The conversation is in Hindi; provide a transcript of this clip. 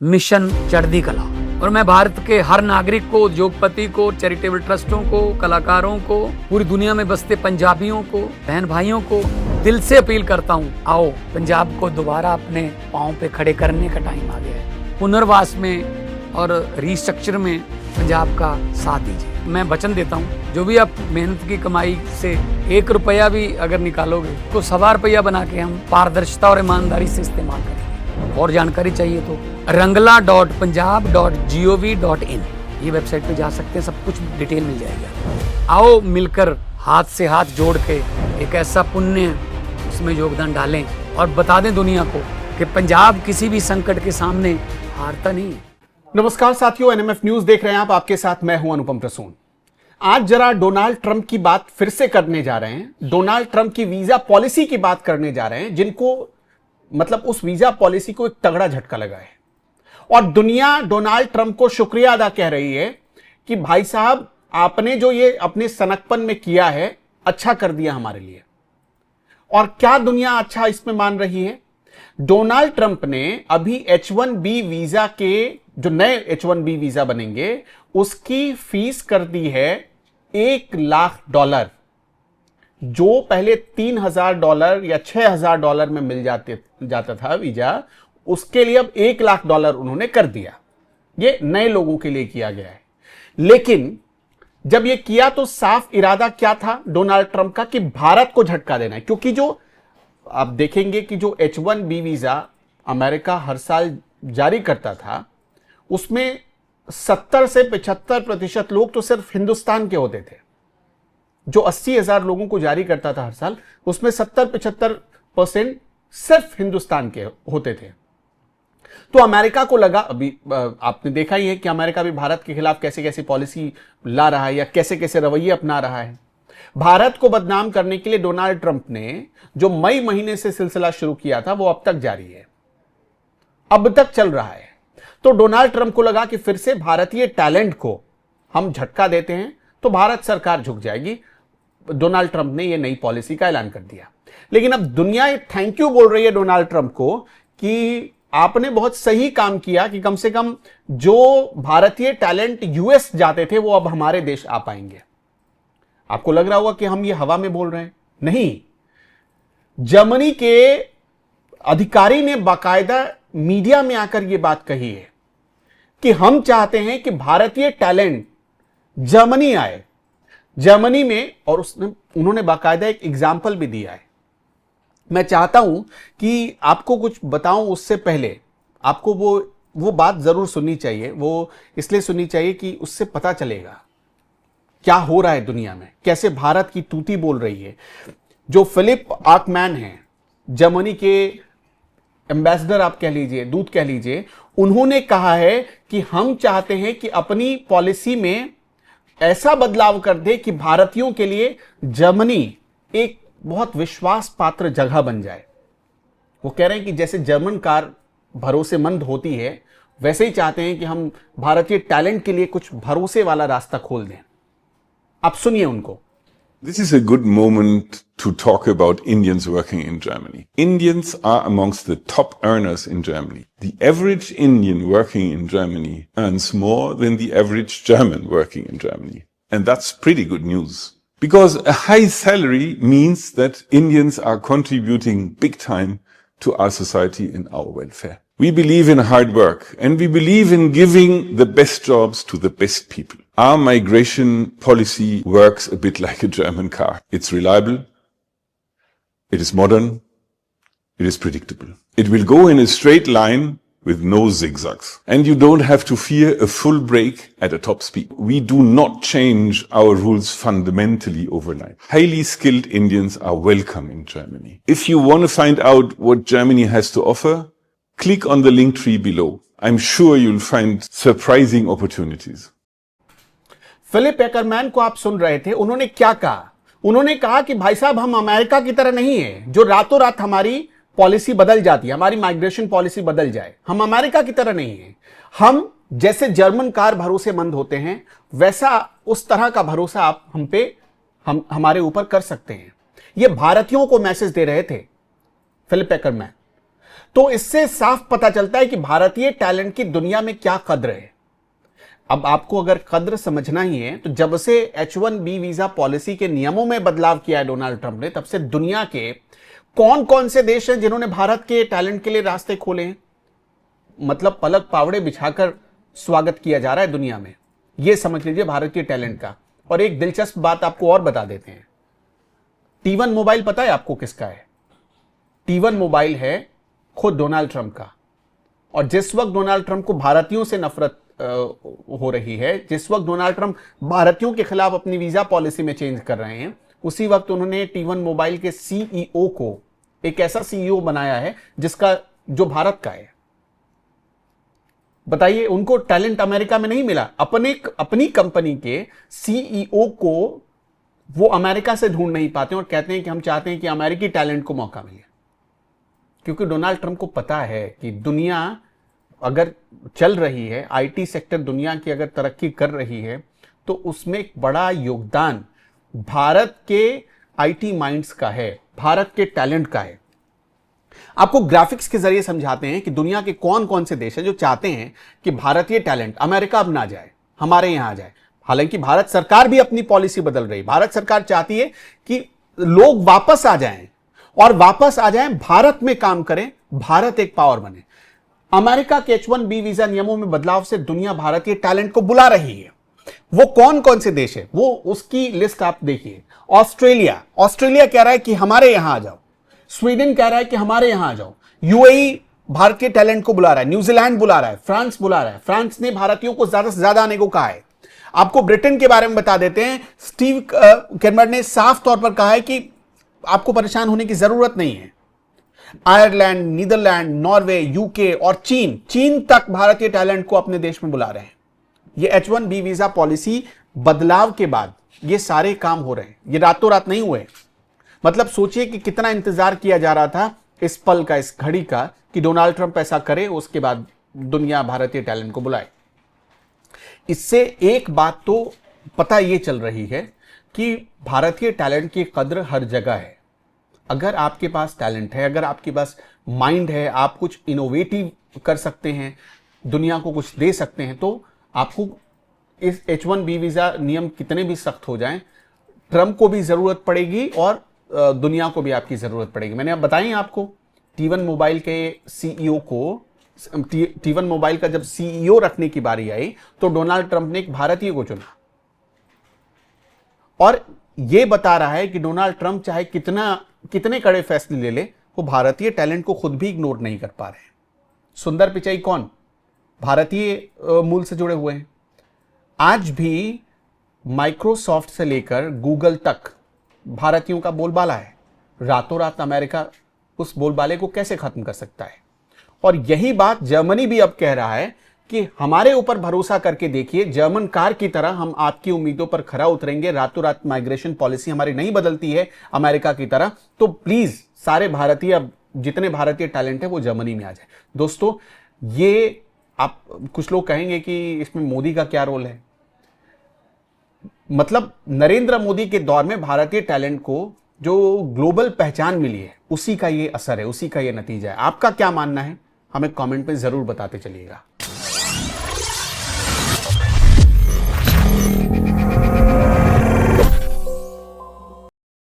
मिशन चढ़ती कला। और मैं भारत के हर नागरिक को, उद्योगपति को, चैरिटेबल ट्रस्टों को, कलाकारों को, पूरी दुनिया में बसते पंजाबियों को, बहन भाइयों को दिल से अपील करता हूँ, आओ पंजाब को दोबारा अपने पाँव पे खड़े करने का टाइम आ गया है। पुनर्वास में और रिस्ट्रक्चर में पंजाब का साथ दीजिए। मैं वचन देता हूँ, जो भी आप मेहनत की कमाई से 1 रुपया भी अगर निकालोगे तो 1.25 रुपया बना के हम पारदर्शिता और ईमानदारी से इस्तेमाल करेंगे। और जानकारी चाहिए तो rangla.punjab.gov.in ये वेबसाइट पे जा सकते हैं, सब कुछ डिटेल मिल जाएगा। आओ मिलकर हाथ से हाथ जोड़ के एक ऐसा पुण्य उसमें योगदान डालें और बता दें दुनिया को कि पंजाब किसी भी संकट के सामने हारता नहीं है। नमस्कार साथियों, एनएमएफ न्यूज देख रहे हैं आपके साथ मैं हूं अनुपम प्रसून। आज जरा डोनाल्ड ट्रंप की बात फिर से करने जा रहे हैं। डोनाल्ड ट्रंप की वीजा पॉलिसी की बात करने जा रहे हैं, जिनको मतलब उस वीजा पॉलिसी को एक तगड़ा झटका लगा है और दुनिया डोनाल्ड ट्रंप को शुक्रिया अदा कह रही है कि भाई साहब आपने जो ये अपने सनकपन में किया है अच्छा कर दिया हमारे लिए। और क्या दुनिया अच्छा इसमें मान रही है? डोनाल्ड ट्रंप ने अभी H1B वीजा के जो नए H1B वीजा बनेंगे उसकी फीस कर दी है $1 लाख, जो पहले $3,000 या $6,000 में मिल जाता था वीजा, उसके लिए अब $1 लाख उन्होंने कर दिया। ये नए लोगों के लिए किया गया है। लेकिन जब ये किया तो साफ इरादा क्या था डोनाल्ड ट्रंप का कि भारत को झटका देना है, क्योंकि जो आप देखेंगे कि जो H1B वीजा अमेरिका हर साल जारी करता था उसमें 70 से 75% लोग तो सिर्फ हिंदुस्तान के होते थे। जो 80,000 लोगों को जारी करता था हर साल, उसमें 70-75% सिर्फ हिंदुस्तान के होते थे। तो अमेरिका को लगा, अभी आपने देखा ही है कि अमेरिका भी भारत के खिलाफ कैसे कैसे पॉलिसी ला रहा है या कैसे कैसे रवैये अपना रहा है। भारत को बदनाम करने के लिए डोनाल्ड ट्रंप ने जो मई महीने से सिलसिला शुरू किया था वो अब तक जारी है, अब तक चल रहा है। तो डोनाल्ड ट्रंप को लगा कि फिर से भारतीय टैलेंट को हम झटका देते हैं तो भारत सरकार झुक जाएगी। डोनाल्ड ट्रंप ने यह नई पॉलिसी का ऐलान कर दिया। लेकिन अब दुनिया थैंक यू बोल रही है डोनाल्ड ट्रंप को कि आपने बहुत सही काम किया कि कम से कम जो भारतीय टैलेंट यूएस जाते थे वो अब हमारे देश आ पाएंगे। आपको लग रहा होगा कि हम ये हवा में बोल रहे हैं, नहीं। जर्मनी के अधिकारी ने बाकायदा मीडिया में आकर यह बात कही है कि हम चाहते हैं कि भारतीय टैलेंट जर्मनी आए, जर्मनी में। और उन्होंने बाकायदा एक एग्जाम्पल भी दिया है। मैं चाहता हूं कि आपको कुछ बताऊं उससे पहले आपको वो बात जरूर सुननी चाहिए। वो इसलिए सुननी चाहिए कि उससे पता चलेगा क्या हो रहा है दुनिया में, कैसे भारत की तूती बोल रही है। जो फिलिप आर्कमैन हैं, जर्मनी के एम्बेसडर आप कह लीजिए, दूत कह लीजिए, उन्होंने कहा है कि हम चाहते हैं कि अपनी पॉलिसी में ऐसा बदलाव कर दे कि भारतीयों के लिए जर्मनी एक बहुत विश्वास पात्र जगह बन जाए। वो कह रहे हैं कि जैसे जर्मन कार भरोसेमंद होती है, वैसे ही चाहते हैं कि हम भारतीय टैलेंट के लिए कुछ भरोसे वाला रास्ता खोल दें। आप सुनिए उनको। This is a good moment to talk about Indians working in Germany. Indians are amongst the top earners in Germany. The average Indian working in Germany earns more than the average German working in Germany. And that's pretty good news. Because a high salary means that Indians are contributing big time to our society and our welfare. We believe in hard work and we believe in giving the best jobs to the best people. Our migration policy works a bit like a German car. It's reliable, it is modern, it is predictable. It will go in a straight line with no zigzags. And you don't have to fear a full brake at a top speed. We do not change our rules fundamentally overnight. Highly skilled Indians are welcome in Germany. If you want to find out what Germany has to offer, click on the link tree below. I'm sure you'll find surprising opportunities. Philip Ackerman को आप सुन रहे थे। उन्होंने क्या कहा? उन्होंने कहा कि भाई साहब हम अमेरिका की तरह नहीं है जो रातों रात हमारी पॉलिसी बदल जाती है, हमारी माइग्रेशन पॉलिसी बदल जाए। हम अमेरिका की तरह नहीं है। हम जैसे जर्मन कार भरोसेमंद होते हैं वैसा उस तरह का भरोसा आप हमारे ऊपर कर सकते हैं। ये भारतीयों को मैसेज दे रहे थे फिलिप एकरमैन। तो इससे साफ पता चलता है कि भारतीय टैलेंट की दुनिया में क्या कद्र है। अब आपको अगर कद्र समझना ही है तो जब से H1B वीजा पॉलिसी के नियमों में बदलाव किया है डोनाल्ड ट्रंप ने, तब से दुनिया के कौन कौन से देश हैं जिन्होंने भारत के टैलेंट के लिए रास्ते खोले हैं। मतलब पलक पावड़े बिछाकर स्वागत किया जा रहा है दुनिया में। यह समझ लीजिए भारतीय टैलेंट का। और एक दिलचस्प बात आपको और बता देते हैं, T1 मोबाइल पता है आपको किसका है? T1 मोबाइल है खुद डोनाल्ड ट्रंप का। और जिस वक्त डोनाल्ड ट्रंप को भारतीयों से नफरत हो रही है, जिस वक्त डोनाल्ड ट्रंप भारतीयों के खिलाफ अपनी वीजा पॉलिसी में चेंज कर रहे हैं, उसी वक्त उन्होंने T1 मोबाइल के सीईओ को एक ऐसा सीईओ बनाया है जो भारत का है। बताइए, उनको टैलेंट अमेरिका में नहीं मिला, अपनी कंपनी के सीईओ को वो अमेरिका से ढूंढ नहीं पाते और कहते हैं कि हम चाहते हैं कि अमेरिकी टैलेंट को मौका मिले। क्योंकि डोनाल्ड ट्रंप को पता है कि दुनिया अगर चल रही है, आईटी सेक्टर दुनिया की अगर तरक्की कर रही है, तो उसमें एक बड़ा योगदान भारत के आईटी माइंड्स का है, भारत के टैलेंट का है। आपको ग्राफिक्स के जरिए समझाते हैं कि दुनिया के कौन कौन से देश हैं जो चाहते हैं कि भारतीय टैलेंट अमेरिका अब ना जाए, हमारे यहां आ जाए। हालांकि भारत सरकार भी अपनी पॉलिसी बदल रही। भारत सरकार चाहती है कि लोग वापस आ जाएं और वापस आ जाएं, भारत में काम करें, भारत एक पावर बने। अमेरिका के H1B वीजा नियमों में बदलाव से दुनिया भारतीय टैलेंट को बुला रही है। वो कौन कौन से देश है, वो उसकी लिस्ट आप देखिए। ऑस्ट्रेलिया कह रहा है कि हमारे यहां आ जाओ। स्वीडन कह रहा है कि हमारे यहां आ जाओ। यूएई भारतीय टैलेंट को बुला रहा है। न्यूजीलैंड बुला रहा है। फ्रांस बुला रहा है। फ्रांस ने भारतीयों को ज्यादा से ज्यादा आने को कहा है। आपको ब्रिटेन के बारे में बता देते हैं। स्टीव कैमर ने साफ तौर पर कहा है कि आपको परेशान होने की जरूरत नहीं है। आयरलैंड, नीदरलैंड, नॉर्वे, यूके और चीन तक भारतीय टैलेंट को अपने देश में बुला रहे हैं। ये H1B वीजा पॉलिसी बदलाव के बाद ये सारे काम हो रहे हैं। ये रातों रात नहीं हुए। मतलब सोचिए कि कितना इंतजार किया जा रहा था इस पल का, इस घड़ी का, कि डोनाल्ड ट्रंप ऐसा करे, उसके बाद दुनिया भारतीय टैलेंट को बुलाए। इससे एक बात तो पता ये चल रही है कि भारतीय टैलेंट की कद्र हर जगह है। अगर आपके पास टैलेंट है, अगर आपके पास माइंड है, आप कुछ इनोवेटिव कर सकते हैं, दुनिया को कुछ दे सकते हैं, तो आपको इस H1B वीजा नियम कितने भी सख्त हो जाएं, ट्रंप को भी जरूरत पड़ेगी और दुनिया को भी आपकी जरूरत पड़ेगी। मैंने अब बताई आपको T1 मोबाइल के सीईओ को, T1 मोबाइल का जब सीईओ रखने की बारी आई तो डोनाल्ड ट्रंप ने एक भारतीय को चुना। और यह बता रहा है कि डोनाल्ड ट्रंप चाहे कितने कड़े फैसले ले ले, वो भारतीय टैलेंट को खुद भी इग्नोर नहीं कर पा रहे। सुंदर पिचाई कौन? भारतीय मूल से जुड़े हुए हैं। आज भी माइक्रोसॉफ्ट से लेकर गूगल तक भारतीयों का बोलबाला है। रातों रात अमेरिका उस बोलबाले को कैसे खत्म कर सकता है? और यही बात जर्मनी भी अब कह रहा है कि हमारे ऊपर भरोसा करके देखिए, जर्मन कार की तरह हम आपकी उम्मीदों पर खरा उतरेंगे। रातों रात माइग्रेशन पॉलिसी हमारी नहीं बदलती है अमेरिका की तरह, तो प्लीज सारे भारतीय, जितने भारतीय टैलेंट है वो जर्मनी में आ जाए। दोस्तों, ये आप कुछ लोग कहेंगे कि इसमें मोदी का क्या रोल है। मतलब नरेंद्र मोदी के दौर में भारतीय टैलेंट को जो ग्लोबल पहचान मिली है, उसी का ये असर है, उसी का ये नतीजा है। आपका क्या मानना है, हमें कमेंट में जरूर बताते चलिएगा।